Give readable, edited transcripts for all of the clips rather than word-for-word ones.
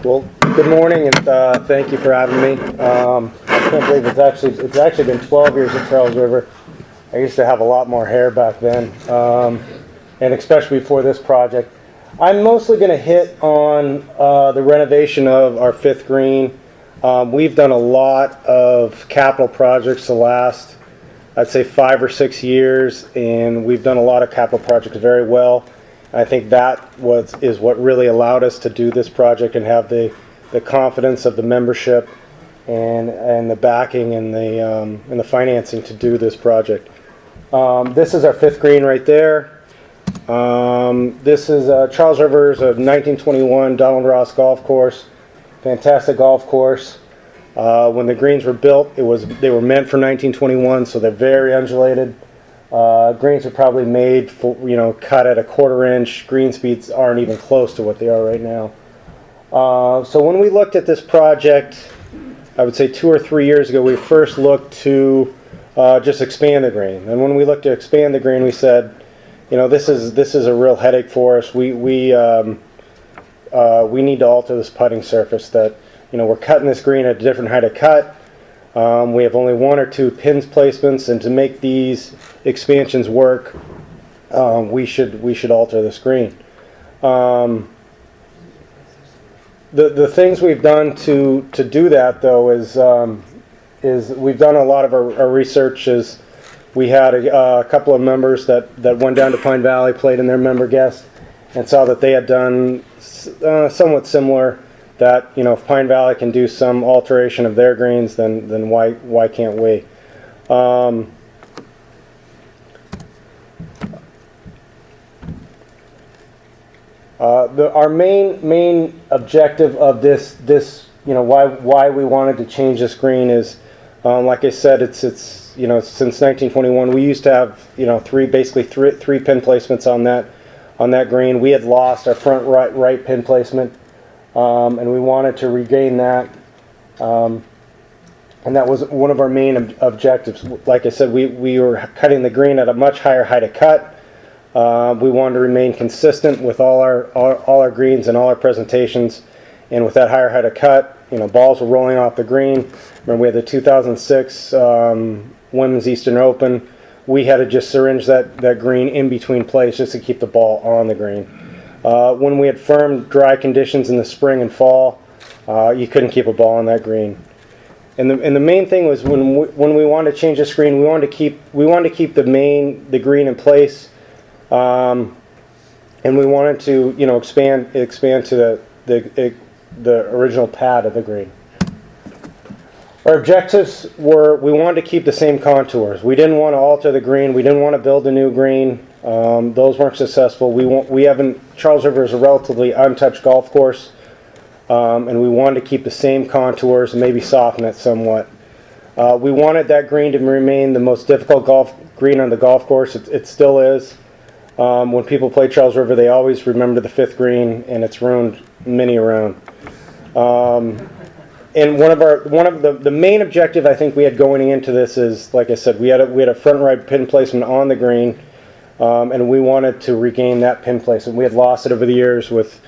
Well, good morning, and thank you for having me. I can't believe it's actually been 12 years at Charles River. I used to have a lot more hair back then, and especially before this project. I'm mostly going to hit on the renovation of our fifth green. We've done a lot of capital projects the last, I'd say, 5 or 6 years, and we've done a lot of capital projects very well. I think that is what really allowed us to do this project and have the confidence of the membership and the backing and the financing to do this project. This is our fifth green right there. This is Charles River's a 1921 Donald Ross golf course. Fantastic golf course. When the greens were built, they were meant for 1921, so they're very undulated. Greens are probably made for, cut at a 1/4 inch. Green speeds aren't even close to what they are right now. So when we looked at this project, I would say 2 or 3 years ago, we first looked to just expand the green. And when we looked to expand the green, we said, this is a real headache for us. We need to alter this putting surface. That we're cutting this green at a different height of cut. We have only 1 or 2 pins placements, and to make these expansions work, we should alter the screen. The things we've done to do that, though, is we've done a lot of our research. Is we had a couple of members that went down to Pine Valley, played in their member guest, and saw that they had done somewhat similar. That if Pine Valley can do some alteration of their greens, then why can't we? Our main objective of this why we wanted to change this green is, like I said, it's since 1921 we used to have three pin placements on that green. We had lost our front right pin placement. And we wanted to regain that, and that was one of our main objectives. Like I said, we were cutting the green at a much higher height of cut. We wanted to remain consistent with all our greens and all our presentations, and with that higher height of cut, balls were rolling off the green. Remember, we had the 2006 Women's Eastern Open. We had to just syringe that green in between plays just to keep the ball on the green. When we had firm, dry conditions in the spring and fall, you couldn't keep a ball on that green. And the main thing was when we wanted to change the screen, we wanted to keep the green in place, and we wanted to expand to the original pad of the green. Our objectives were we wanted to keep the same contours. We didn't want to alter the green. We didn't want to build a new green. Those weren't successful. Charles River is a relatively untouched golf course, and we wanted to keep the same contours and maybe soften it somewhat. We wanted that green to remain the most difficult green on the golf course. It still is. When people play Charles River, they always remember the fifth green, and it's ruined many around. And one of the main objective I think we had going into this is, like I said, we had a front right pin placement on the green. And we wanted to regain that pin placement. We had lost it over the years with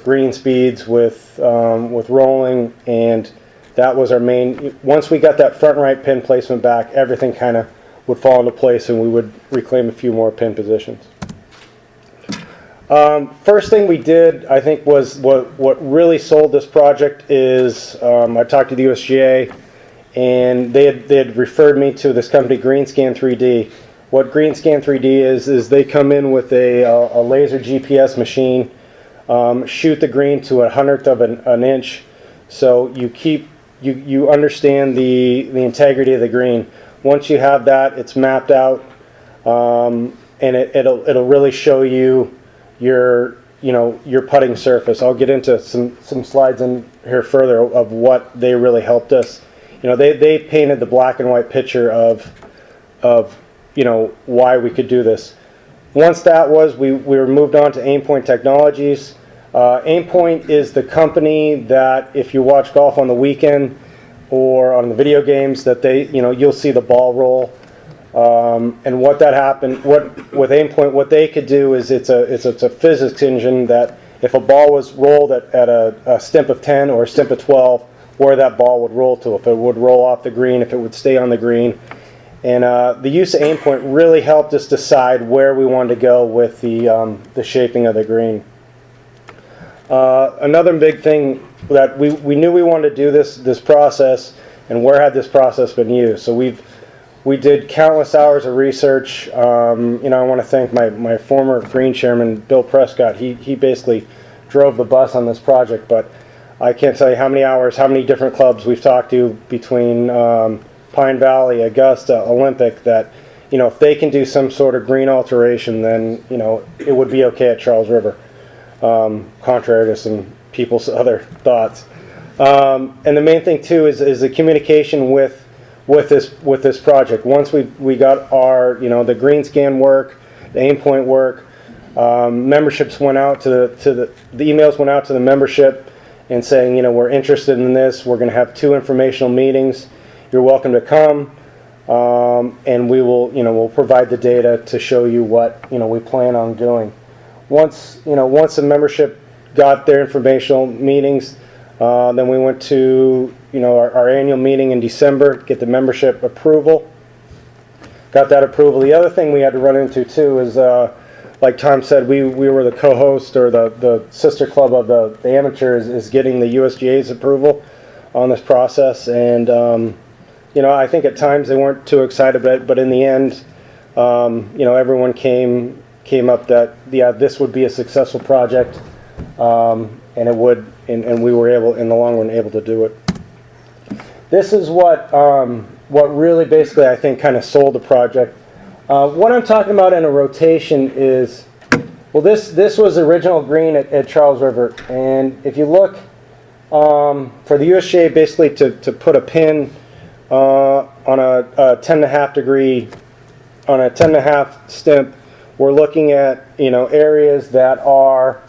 green speeds, with rolling, and that was our main. Once we got that front right pin placement back, everything kind of would fall into place, and we would reclaim a few more pin positions. First thing we did, I think, was what really sold this project is I talked to the USGA, and they had referred me to this company, GreenScan 3D. What GreenScan 3D is they come in with a laser GPS machine, shoot the green to 1/100th of an inch, so you understand the integrity of the green. Once you have that, it's mapped out, and it'll really show you your putting surface. I'll get into some slides in here further of what they really helped us. They painted the black and white picture of why we could do this. Once that was, we were moved on to Aimpoint Technologies. Aimpoint is the company that, if you watch golf on the weekend or on the video games, that you'll see the ball roll. And with Aimpoint, what they could do is it's a physics engine that if a ball was rolled at a stimp of 10 or a stimp of 12, where that ball would roll to, if it would roll off the green, if it would stay on the green. And the use of aim point really helped us decide where we wanted to go with the shaping of the green. Another big thing that we knew we wanted to do this process, and where had this process been used. So we did countless hours of research. I want to thank my former green chairman, Bill Prescott. He basically drove the bus on this project, but I can't tell you how many hours, how many different clubs we've talked to between Pine Valley, Augusta, Olympic, that, if they can do some sort of green alteration, then, it would be okay at Charles River, contrary to some people's other thoughts. And the main thing, too, is the communication with this project. Once we got our, the green scan work, the aim point work, memberships went out to the emails went out to the membership and saying, we're interested in this. We're going to have 2 informational meetings. You're welcome to come, and we will, we'll provide the data to show you what, we plan on doing. Once the membership got their informational meetings, then we went to, our annual meeting in December, get the membership approval. Got that approval. The other thing we had to run into, too, is, like Tom said, we were the co-host, or the sister club of the amateurs is getting the USGA's approval on this process. And, I think at times they weren't too excited about it, but in the end, everyone came up that, this would be a successful project, and it would, and we were able, in the long run, able to do it. This is what really basically, I think, kind of sold the project. What I'm talking about in a rotation is, well, this was the original green at Charles River, and if you look for the USGA, basically to put a pin on a 10.5 degree, on a 10.5 stimp, we're looking at areas that are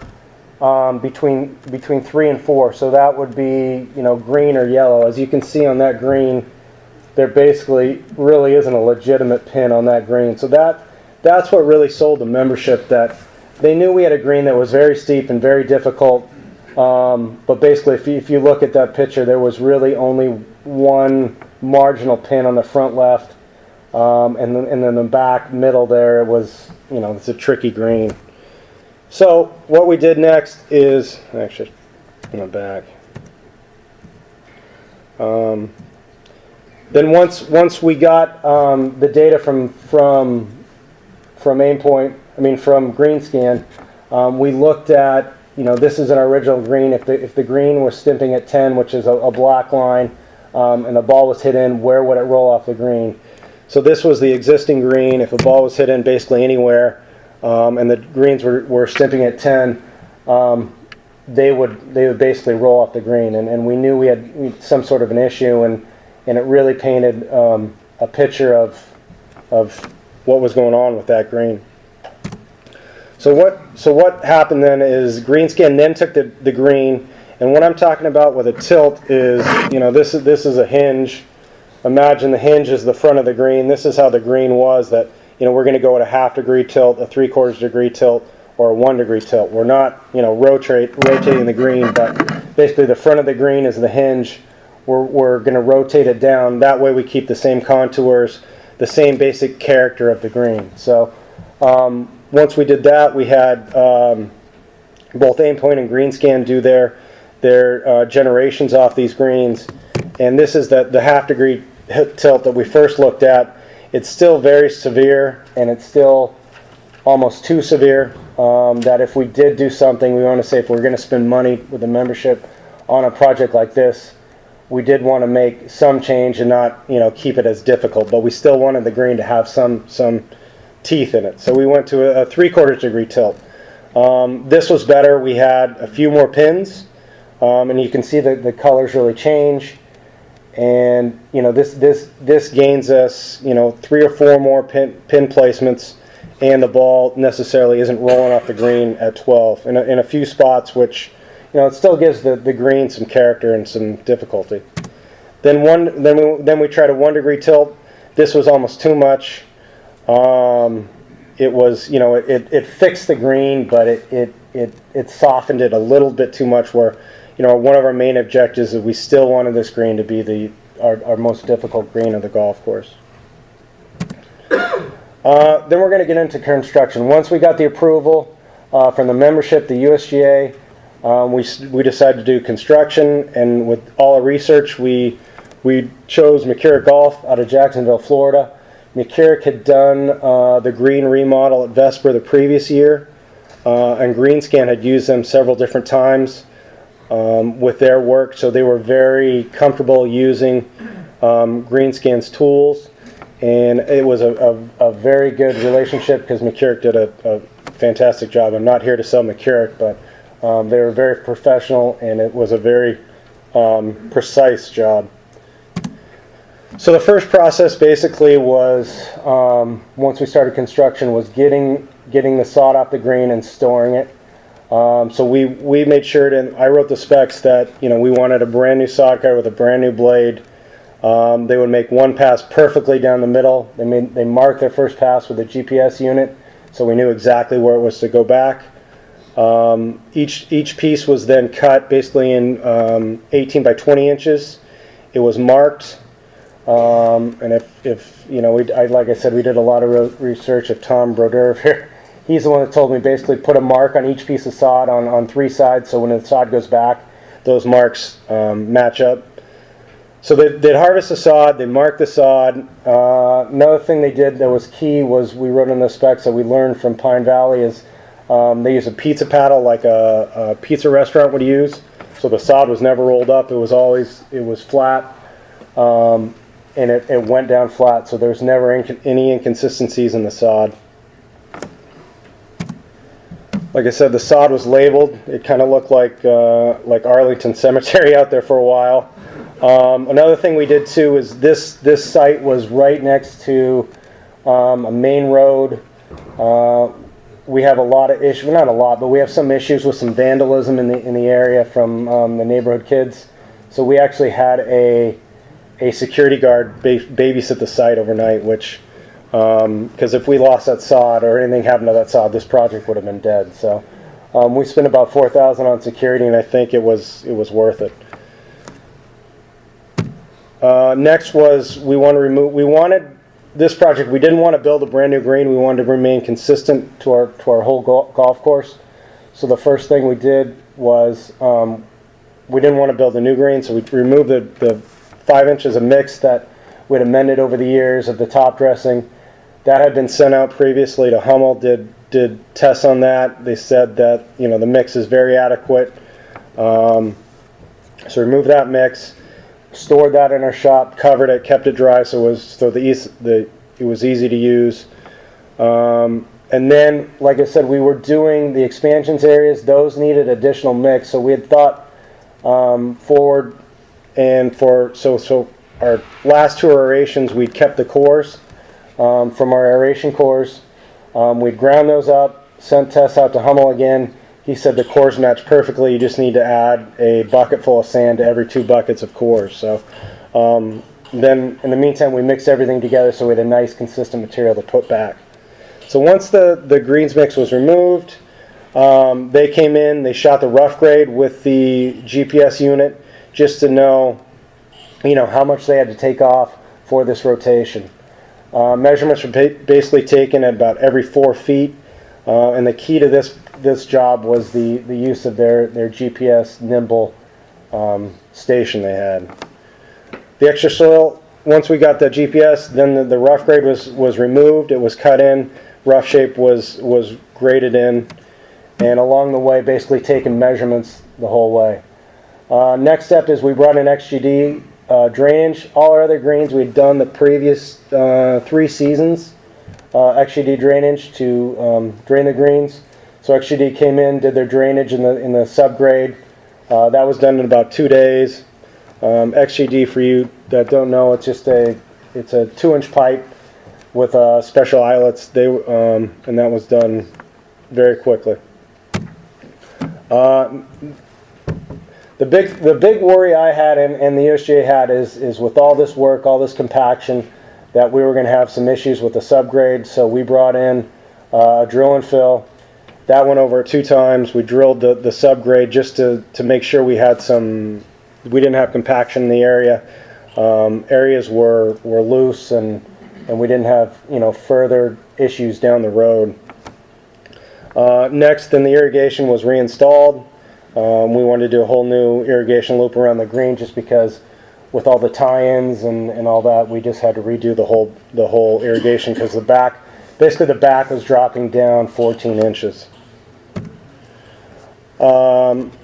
between 3 and 4. So that would be green or yellow. As you can see on that green, there basically really isn't a legitimate pin on that green. So that's what really sold the membership, that they knew we had a green that was very steep and very difficult. But basically, if you look at that picture, there was really only one marginal pin on the front left, and then the back middle there, it was, it's a tricky green. So what we did next is, actually, in the back. Then once we got the data from Aimpoint, from GreenScan, we looked at, this is an original green. If the green was stimping at 10, which is a black line, and the ball was hit in, where would it roll off the green? So this was the existing green. If a ball was hit in basically anywhere, and the greens were stimping at 10, they would basically roll off the green. And we knew we had some sort of an issue, and it really painted a picture of what was going on with that green. So what happened then is GreenScan then took the green, and what I'm talking about with a tilt is, this is a hinge. Imagine the hinge is the front of the green. This is how the green was, that we're going to go at a 1/2 degree tilt, a 3/4 degree tilt, or a 1 degree tilt. We're not rotating the green, but basically the front of the green is the hinge. We're going to rotate it down. That way we keep the same contours, the same basic character of the green. So once we did that, we had both Aimpoint and GreenScan do their generations off these greens. And this is the 1/2 degree tilt that we first looked at. It's still very severe, and it's still almost too severe, that if we did do something, we want to say if we're going to spend money with the membership on a project like this, we did want to make some change and not keep it as difficult, but we still wanted the green to have some teeth in it. So we went to a 3/4 degree tilt. This was better. We had a few more pins, and you can see that the colors really change. And this gains us 3 or 4 more pin placements, and the ball necessarily isn't rolling off the green at 12 in a few spots, which it still gives the green some character and some difficulty. Then we tried a 1 degree tilt. This was almost too much. It was it fixed the green, but it it softened it a little bit too much. Where, one of our main objectives is we still wanted this green to be our most difficult green of the golf course. Then we're going to get into construction. Once we got the approval from the membership, the USGA, we decided to do construction, and with all our research, we chose McCurrick Golf out of Jacksonville, Florida. McCurrick had done the green remodel at Vesper the previous year, and Greenscan had used them several different times with their work, so they were very comfortable using Greenscan's tools, and it was a very good relationship because McCurrick did a fantastic job. I'm not here to sell McCurrick, but they were very professional, and it was a very precise job. So the first process basically was, once we started construction, was getting the sod off the green and storing it. So we made sure I wrote the specs that we wanted a brand new sod cutter with a brand new blade. They would make one pass perfectly down the middle. They marked their first pass with a GPS unit, so we knew exactly where it was to go back. Each piece was then cut basically in 18 by 20 inches. It was marked. And like I said, we did a lot of research. If Tom Brodeur here, he's the one that told me basically put a mark on each piece of sod on three sides, so when the sod goes back, those marks match up. So they'd harvest the sod, they mark the sod. Another thing they did that was key was we wrote in the specs that we learned from Pine Valley is they use a pizza paddle like a pizza restaurant would use. So the sod was never rolled up; it was flat. And it went down flat, so there's never any inconsistencies in the sod. Like I said, the sod was labeled. It kind of looked like Arlington Cemetery out there for a while. Another thing we did too is this site was right next to a main road. We have a lot of issues, not a lot, but we have some issues with some vandalism in the area from the neighborhood kids. So we actually had a security guard babysit the site overnight, which, because if we lost that sod or anything happened to that sod, this project would have been dead. So we spent about $4,000 on security, and I think it was worth it. Next was we wanted this project. We didn't want to build a brand new green. We wanted to remain consistent to our whole golf course. So the first thing we did was we didn't want to build a new green, so we removed the 5 inches of mix that we'd amended over the years of the top dressing. That had been sent out previously to Hummel, did tests on that. They said that the mix is very adequate. So removed that mix, stored that in our shop, covered it, kept it dry so it was easy to use. And then, like I said, we were doing the expansions areas. Those needed additional mix, so we had thought forward. And so our last two aerations, we kept the cores from our aeration cores. We'd ground those up, sent tests out to Hummel again. He said the cores match perfectly. You just need to add a bucket full of sand to every 2 buckets of cores. So then, in the meantime, we mixed everything together so we had a nice, consistent material to put back. So once the greens mix was removed, they came in. They shot the rough grade with the GPS unit, just to know, how much they had to take off for this rotation. Measurements were basically taken at about every 4 feet, and the key to this job was the use of their GPS nimble station they had. The extra soil, once we got the GPS, then the rough grade was removed. It was cut in. Rough shape was graded in, and along the way, basically taking measurements the whole way. Next step is we brought in XGD drainage. All our other greens we'd done the previous 3 seasons, XGD drainage to drain the greens. So XGD came in, did their drainage in the subgrade. That was done in about 2 days. XGD, for you that don't know, it's a 2-inch pipe with special eyelets. And that was done very quickly. The big worry I had and the USGA had is with all this work, all this compaction, that we were going to have some issues with the subgrade. So we brought in a drill and fill, That went over 2 times. We drilled the subgrade just to make sure we didn't have compaction in the area. Areas were loose, and we didn't have further issues down the road. Next, then the irrigation was reinstalled. We wanted to do a whole new irrigation loop around the green, just because with all the tie-ins and all that, we just had to redo the whole irrigation, because the back was dropping down 14 inches.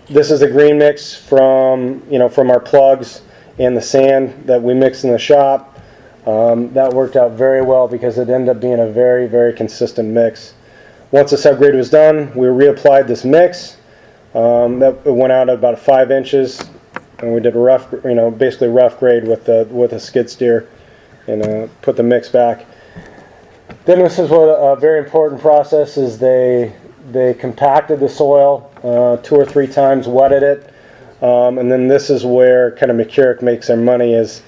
This is a green mix from our plugs and the sand that we mixed in the shop. That worked out very well, because it ended up being a very, very consistent mix. Once the subgrade was done, we reapplied this mix. That went out at about 5 inches, and we did a basically rough grade with a skid steer, and put the mix back. Then this is what a very important process is. They compacted the soil 2 or 3 times, wetted it, and then this is where kind of McCurrick makes their money. Is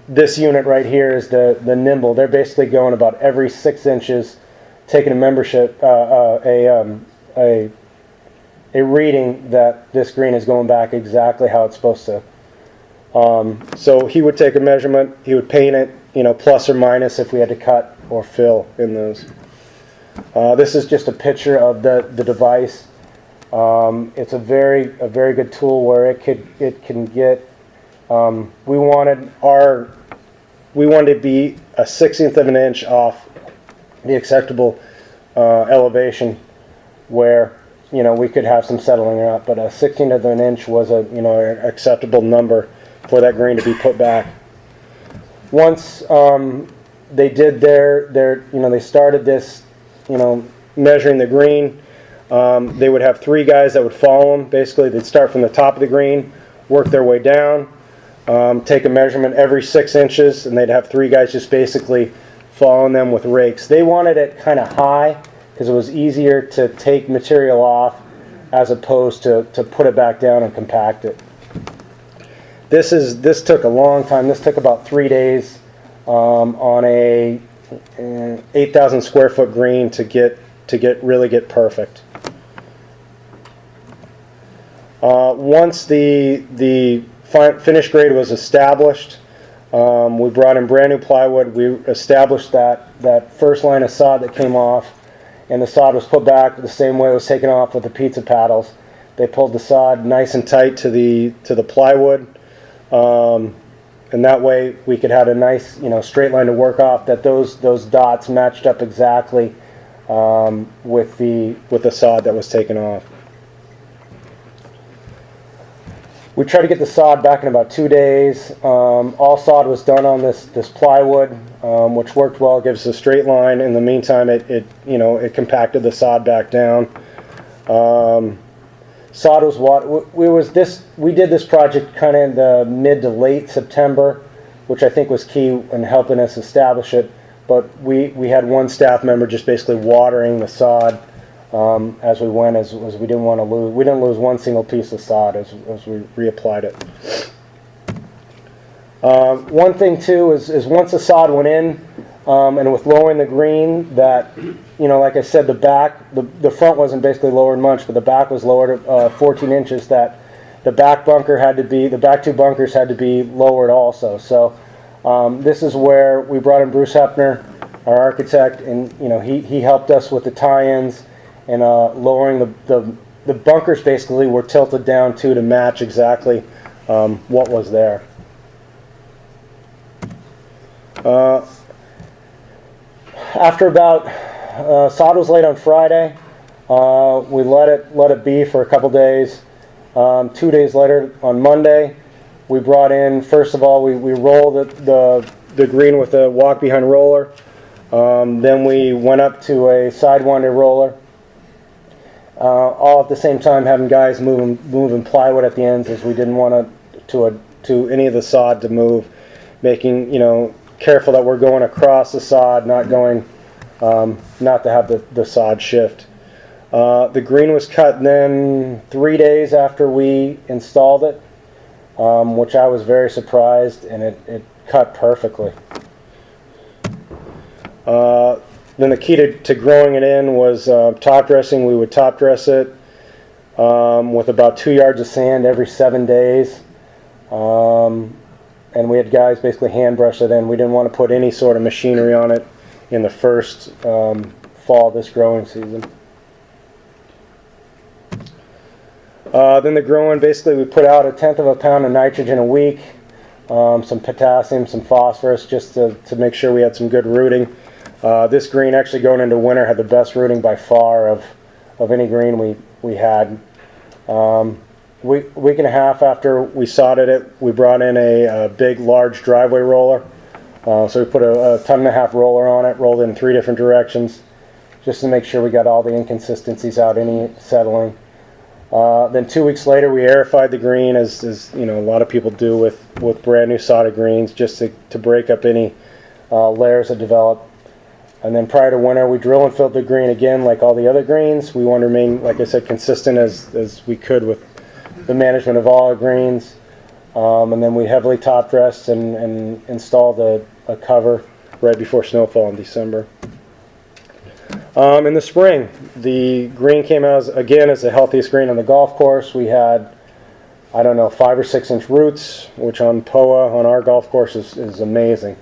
this unit right here is the nimble. They're basically going about every 6 inches, taking a reading that this green is going back exactly how it's supposed to. So he would take a measurement, he would paint it, plus or minus if we had to cut or fill in those. This is just a picture of the device. It's a very good tool where it can get. We wanted to be a 1/16 of an inch off the acceptable elevation, where we could have some settling or not, but a 1/16 of an inch was an acceptable number for that green to be put back. Once they did they started this, measuring the green. They would have 3 guys that would follow them. Basically, they'd start from the top of the green, work their way down, take a measurement every 6 inches, and they'd have 3 guys just basically following them with rakes. They wanted it kind of high, because it was easier to take material off as opposed to put it back down and compact it. This took a long time. This took about 3 days on a 8,000 square foot green to really get perfect. Once the finished grade was established, we brought in brand new plywood. We established that first line of sod that came off, and the sod was put back the same way it was taken off with the pizza paddles. They pulled the sod nice and tight to the plywood, and that way we could have a nice straight line to work off. That those dots matched up exactly with the sod that was taken off. We tried to get the sod back in about 2 days. All sod was done on this plywood, which worked well. It gives us a straight line. In the meantime, it compacted the sod back down. Sod was what we did this project kind of in the mid to late September, which I think was key in helping us establish it. But we had one staff member just basically watering the sod as we went, as we didn't want to lose. We didn't lose one single piece of sod as we reapplied it. One thing too is once the sod went in, and with lowering the green, that like I said, the front wasn't basically lowered much, but the back was lowered 14 inches. That the back 2 bunkers had to be lowered also. So this is where we brought in Bruce Hepner, our architect, and he helped us with the tie-ins. And lowering the bunkers basically were tilted down to match exactly what was there. After about sod was laid on Friday, we let it be for a couple days. 2 days later, on Monday, we brought in. First of all, we rolled the green with a walk behind roller. Then we went up to a sidewinder roller. All at the same time having guys moving plywood at the ends, as we didn't want to any of the sod to move, making careful that we're going across the sod, not to have the sod shift. The green was cut then 3 days after we installed it, which I was very surprised, and it cut perfectly. Then the key to growing it in was top dressing. We would top dress it with about 2 yards of sand every 7 days. And we had guys basically hand brush it in. We didn't want to put any sort of machinery on it in the first fall of this growing season. Then the growing, basically we put out 1/10 of a pound of nitrogen a week, some potassium, some phosphorus, just to make sure we had some good rooting. This green actually going into winter had the best rooting by far of any green we had. Week and a half after we sodded it, we brought in a big, large driveway roller. So we put a 1.5 ton roller on it, rolled it in 3 different directions, just to make sure we got all the inconsistencies out, any settling. Then 2 weeks later, we aerified the green, as you know, a lot of people do with brand new sodded greens, just to break up any layers that develop. And then prior to winter, we drill and filled the green again, like all the other greens. We want to remain, like I said, consistent as we could with the management of all our greens. And then we heavily top dressed and installed a cover right before snowfall in December. In the spring, the green came out as the healthiest green on the golf course. We had, I don't know, 5 or 6 inch roots, which on POA, on our golf course, is amazing.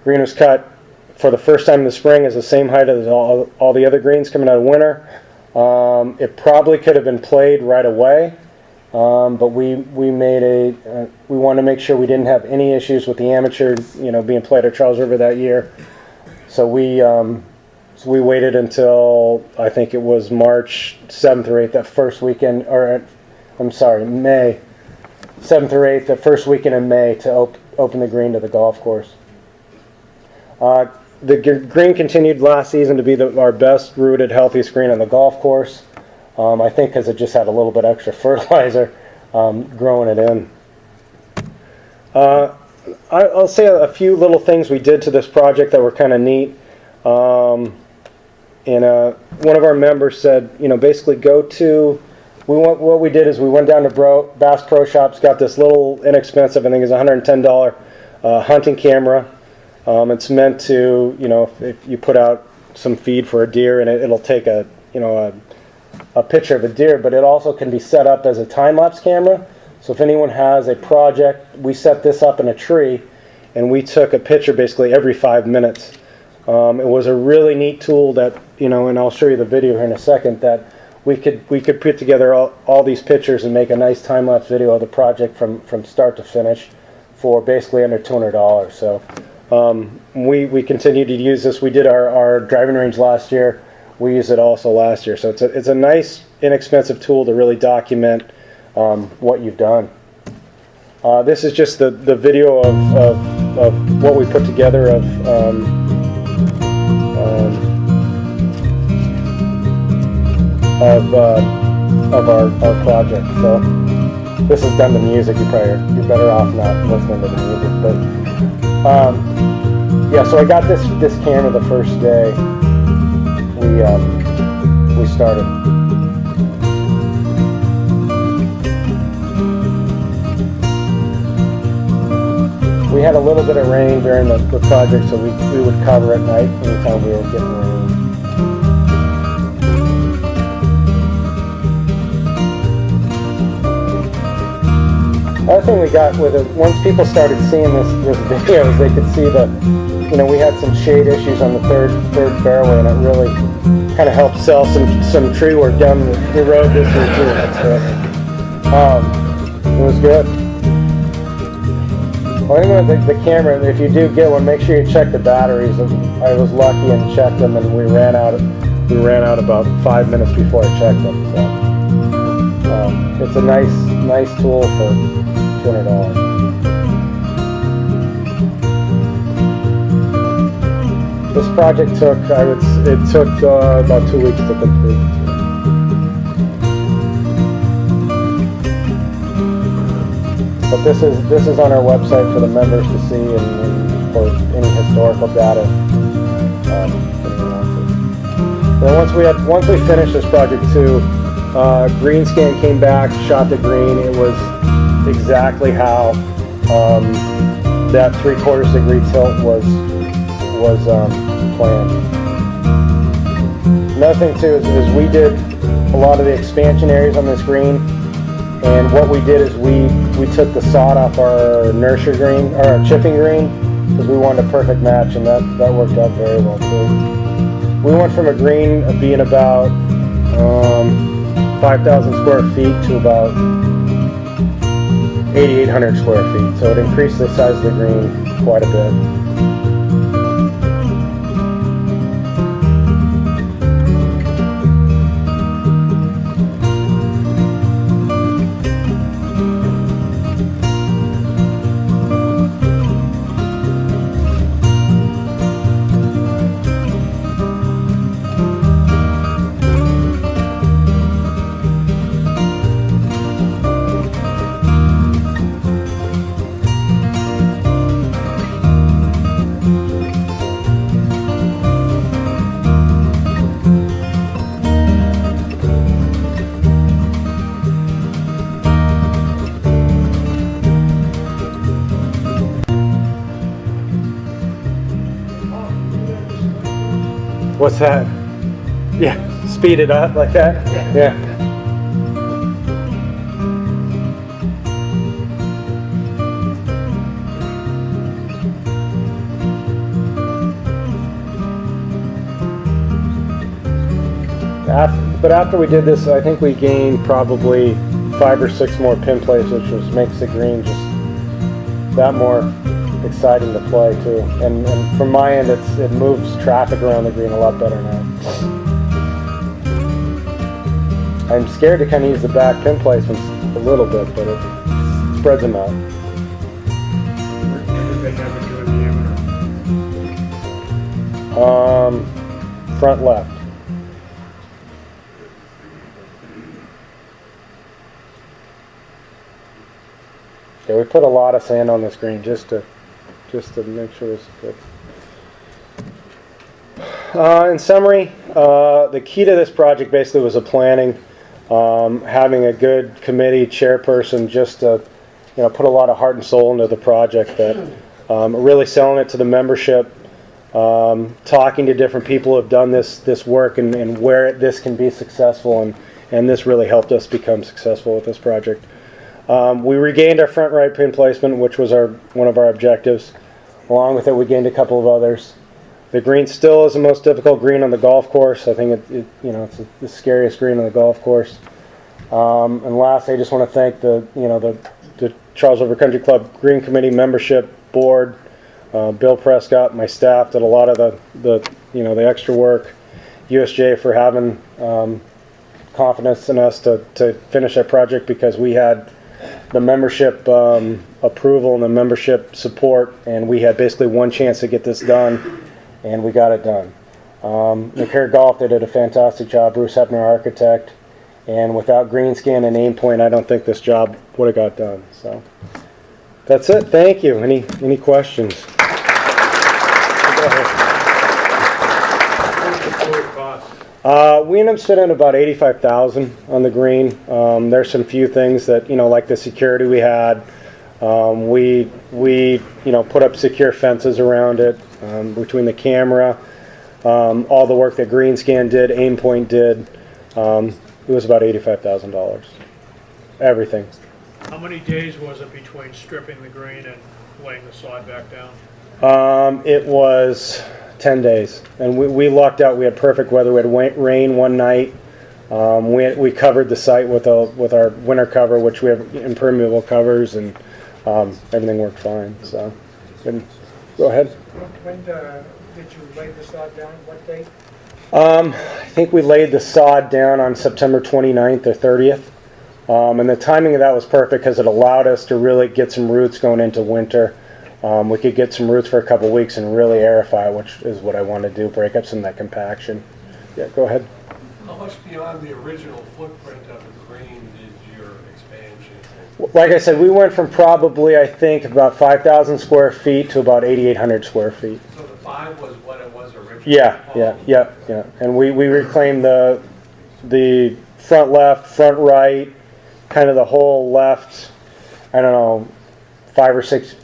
Green was cut for the first time in the spring as the same height as all the other greens coming out of winter. It probably could have been played right away, but we wanted to make sure we didn't have any issues with the amateur, being played at Charles River that year. So we waited until, I think it was March 7th or 8th, that first weekend, May 7th or 8th, the first weekend in May, to open the green to the golf course. The green continued last season to be our best rooted, healthiest green on the golf course. I think because it just had a little bit extra fertilizer growing it in. I'll say a few little things we did to this project that were kind of neat. One of our members said, basically what we did is we went down to Bass Pro Shops, got this little inexpensive, I think it's $110 hunting camera. It's meant to, if you put out some feed for a deer, and it'll take a picture of a deer, but it also can be set up as a time-lapse camera. So if anyone has a project, we set this up in a tree, and we took a picture basically every 5 minutes. It was a really neat tool that, and I'll show you the video here in a second, that we could put together all these pictures and make a nice time-lapse video of the project from start to finish for basically under $200. So we continue to use this. We did our driving range last year. We used it also last year. So it's a nice, inexpensive tool to really document what you've done. This is just the video of what we put together of our project. So this is done to music. You're better off not listening to the music. But yeah, so I got this camera the first day we started. We had a little bit of rain during the project, so we would cover at night anytime we were getting rain. Another thing we got with it, once people started seeing this videos, they could see that, we had some shade issues on the third fairway, and it really kind of helped sell some tree work down the road this year too. It was good. Well, anyway, the camera, if you do get one, make sure you check the batteries. I was lucky and checked them, and we ran out about 5 minutes before I checked them. So it's a nice tool for $200. This project took about 2 weeks to complete. But this is on our website for the members to see and for any historical data. And once we finished this project too, GreenScan came back, shot the green. It was exactly how that 3/4 degree tilt was was planned. Another thing too is we did a lot of the expansion areas on this green, and what we did is we took the sod off our nursery green, or our chipping green, because we wanted a perfect match, and that worked out very well too. We went from a green of being about 5,000 square feet to about 8,800 square feet, so it increased the size of the green quite a bit. What's that? Yeah, speed it up like that? Yeah. But after we did this, I think we gained probably 5 or 6 more pin plates, which makes the green just that more exciting to play too. And from my end, it moves traffic around the green a lot better now. I'm scared to kind of use the back pin placements a little bit, but it spreads them out. Where did they have it doing diameter? Front left. Yeah, we put a lot of sand on this green just to make sure it's good. In summary, the key to this project basically was the planning, having a good committee chairperson just to put a lot of heart and soul into the project, that really selling it to the membership, talking to different people who have done this work and where this can be successful, and this really helped us become successful with this project. We regained our front right pin placement, which was one of our objectives. Along with it, we gained a couple of others. The green still is the most difficult green on the golf course. I think it's the scariest green on the golf course. And lastly, I just want to thank the Charles River Country Club Green Committee membership board, Bill Prescott, my staff did a lot of the extra work. USJ for having confidence in us to finish that project, because we had the membership approval and the membership support, and we had basically one chance to get this done, and we got it done. McCare Golf, they did a fantastic job. Bruce Hepner, architect, and without Greenscan and Aimpoint, I don't think this job would have got done. So that's it. Thank you. Any questions? Go ahead. We ended up spending about $85,000 on the green. There's some few things that like the security we had. We put up secure fences around it, between the camera, all the work that Greenscan did, Aimpoint did. It was about $85,000. Everything. How many days was it between stripping the green and laying the sod back down? It was 10 days, and we lucked out. We had perfect weather. We had rain one night. We covered the site with our winter cover, which we have impermeable covers, and everything worked fine. So, go ahead. When did you lay the sod down? What date? I think we laid the sod down on September 29th or 30th, and the timing of that was perfect because it allowed us to really get some roots going into winter. We could get some roots for a couple weeks and really aerify, which is what I want to do, break up some of that compaction. Yeah, go ahead. How much beyond the original footprint of the green did your expansion? Like I said, we went from probably, I think, about 5,000 square feet to about 8,800 square feet. So the 5 was what it was originally? Yeah. And we reclaimed the front left, front right, kind of the whole left, I don't know, 5 or 6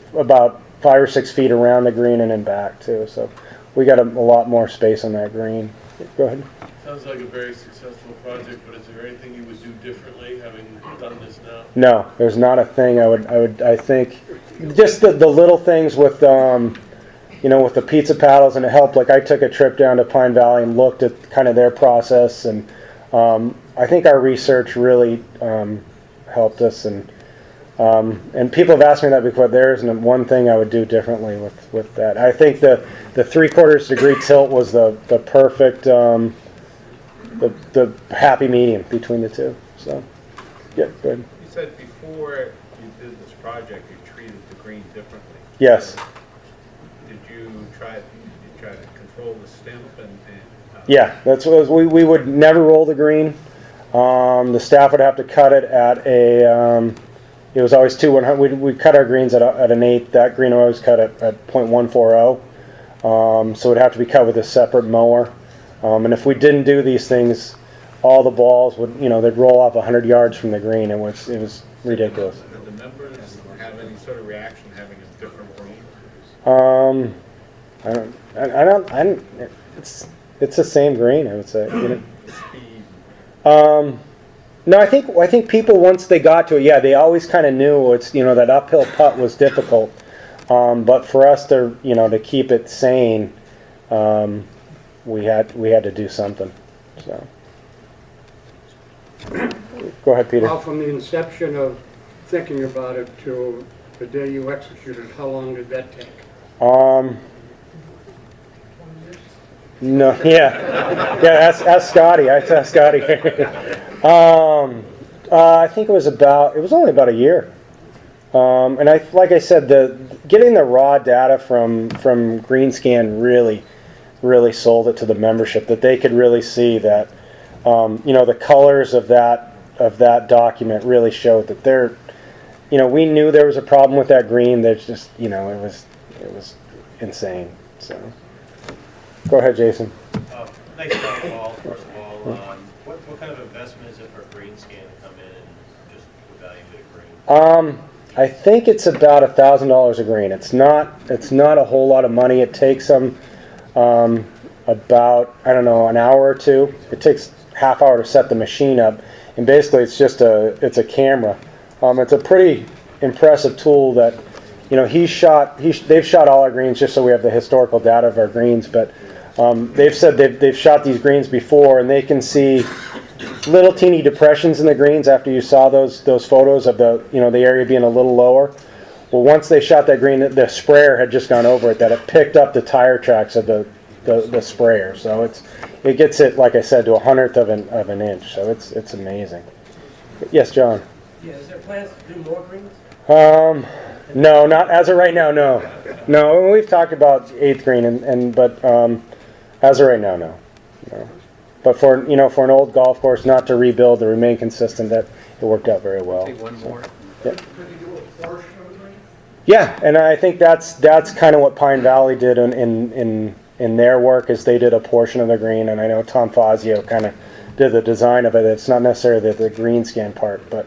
feet around the green and then back too. So we got a lot more space on that green. Go ahead. Sounds like a very successful project, but is there anything you would do differently, having done this now? No, there's not a thing I think just the little things with with the pizza paddles, and it helped. Like I took a trip down to Pine Valley and looked at kind of their process, and I think our research really helped us. And people have asked me that before. There isn't one thing I would do differently with that. I think the 3/4 degree tilt was the perfect the happy medium between the two. So yeah, good. You said before you did this project, you treated the green differently. Yes. Did you try to control the stem and Yeah, that's what we would never roll the green. The staff would have to cut it at a. It was always 2/100. We'd cut our greens at an 1/8. That green would always cut at .140. So it'd have to be cut with a separate mower. And if we didn't do these things, all the balls would, they'd roll off 100 yards from the green. It was ridiculous. did the members have any sort of reaction having a different green? I don't. It's the same green. I would say. Speed. No, I think people, once they got to it, yeah, they always kind of knew that uphill putt was difficult. But for us to to keep it sane, we had to do something. So go ahead, Peter. Well, from the inception of thinking about it to the day you executed, how long did that take? No, yeah. Ask Scotty. I asked Scotty. I think it was only about a year. And like I said, getting the raw data from GreenScan really sold it to the membership, that they could really see that, the colors of that document really showed that we knew there was a problem with that green. There's just, it was insane. So. Go ahead, Jason. Nice job, Paul, first of all. What kind of investment is it for GreenScan to come in and just evaluate a green? I think it's about $1,000 a green. It's not a whole lot of money. It takes them about, an hour or two. It takes half hour to set the machine up, and basically it's a camera. It's a pretty impressive tool that they've shot all our greens just so we have the historical data of our greens, but they've said they've shot these greens before, and they can see little teeny depressions in the greens after you saw those photos of the area being a little lower. Well, once they shot that green, the sprayer had just gone over it, that it picked up the tire tracks of the sprayer. So it gets it, like I said, to 1/100 of an inch. So it's amazing. Yes, John. Yeah, is there plans to do more greens? No, not as of right now. No. We've talked about 8th green, but as of right now, no. But for an old golf course, not to rebuild, to remain consistent, that it worked out very well. Take one more. Yeah. Yeah, and I think that's kind of what Pine Valley did in their work, is they did a portion of the green, and I know Tom Fazio kind of did the design of it. It's not necessarily the GreenScan part, but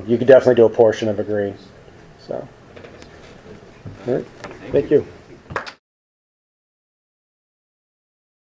you could definitely do a portion of a green. So, all right. Thank you.